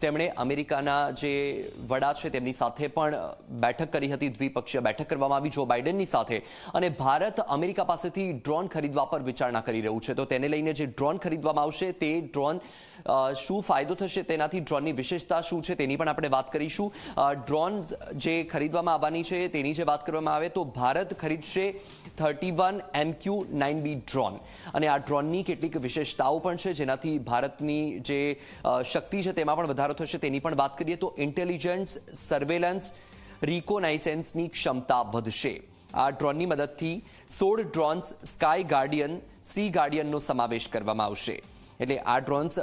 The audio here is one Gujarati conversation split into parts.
તેમણે અમેરિકાના જે વડા છે તેમની સાથે પણ બેઠક કરી હતી, દ્વિપક્ષીય બેઠક કરવામાં આવી જો બાઇડનની સાથે, અને ભારત અમેરિકા પાસેથી ડ્રોન ખરીદવા પર વિચારણા કરી રહ્યું છે. તો તેને લઈને જે ડ્રોન ખરીદવામાં આવશે તે ડ્રોન શું ફાયદો થશે, તેનાથી ડ્રોનની વિશેષતા શું છે તેની પણ આપણે વાત કરીશું. ડ્રોન જે ખરીદવામાં આવવાની છે તેની જે વાત કરવામાં આવે તો ભારત ખરીદશે 31 MQ-9B ડ્રોન, અને આ ડ્રોનની કેટલીક વિશેષતાઓ પણ છે જેનાથી ભારતની જે શક્તિ છે તેમાં પણ વધારો થશે. તેની પણ વાત કરીએ તો ઇન્ટેલિજન્સ, સર્વેલન્સ, રિકોનાઇસન્સની ક્ષમતા વધશે. આ ડ્રોનની મદદથી 16 ડ્રોન્સ સ્કાય ગાર્ડિયન, સી ગાર્ડિયનનો સમાવેશ કરવામાં આવશે. એટલે આ ડ્રોન્સ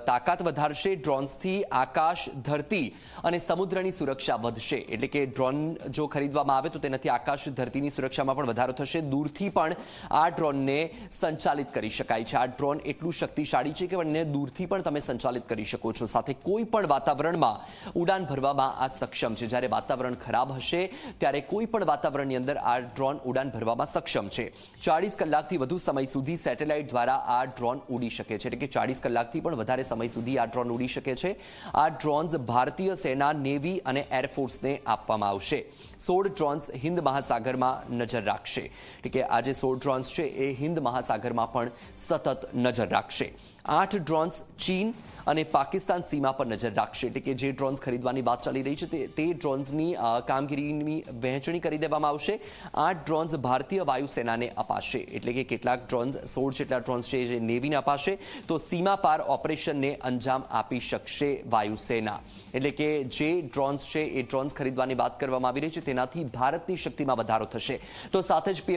તાકાત વધારશે. ડ્રોન્સથી આકાશ, ધરતી અને સમુદ્રની સુરક્ષા વધશે. એટલે કે ડ્રોન જો ખરીદવામાં આવે તો તેનાથી આકાશ, ધરતીની સુરક્ષામાં પણ વધારો થશે. દૂરથી પણ આ ડ્રોનને સંચાલિત કરી શકાય છે. આ ડ્રોન એટલું શક્તિશાળી છે કે એને દૂરથી પણ તમે સંચાલિત કરી શકો છો. સાથે કોઈ પણ વાતાવરણમાં ઉડાન ભરવામાં આ સક્ષમ છે. જ્યારે વાતાવરણ ખરાબ હશે ત્યારે કોઈ પણ વાતાવરણની અંદર આ ડ્રોન ઉડાન ભરવામાં સક્ષમ છે. 40 કલાકથી વધુ સમય સુધી સેટેલાઇટ દ્વારા આ ડ્રોન ઉડી શકે છે. એટલે કે 40 કલાકથી પણ વધારે સમય સુધી આ ડ્રોન ઉડી શકે છે. આ ડ્રોન્સ ભારતીય સેના, નેવી અને એરફોર્સને આપવામાં આવશે. 16 ડ્રોન્સ હિન્દ મહાસાગરમાં નજર રાખશે. એટલે કે આ જે 16 ડ્રોન્સ છે એ હિન્દ મહાસાગરમાં પણ સતત નજર રાખશે. 8 ડ્રોન્સ ચીન અને પાકિસ્તાન સીમા પર નજર રાખશે. એટલે કે જે ડ્રોન્સ ખરીદવાની વાત ચાલી રહી છે તે ડ્રોન્સની કામગીરીની વહેંચણી કરી દેવામાં આવશે. 8 ડ્રોન્સ ભારતીય વાયુસેનાને અપાશે. એટલે કે કેટલાક ડ્રોન્સ, 16 જેટલા ડ્રોન્સ છે જે નેવીને અપાશે, તો સીમા પાર ઓપરેશનને અંજામ આપી શકશે વાયુસેના. એટલે કે જે ડ્રોન્સ છે એ ડ્રોન્સ ખરીદવાની વાત કરવામાં આવી રહી છે તેનાથી ભારતની શક્તિમાં વધારો થશે. તો સાથે જ PM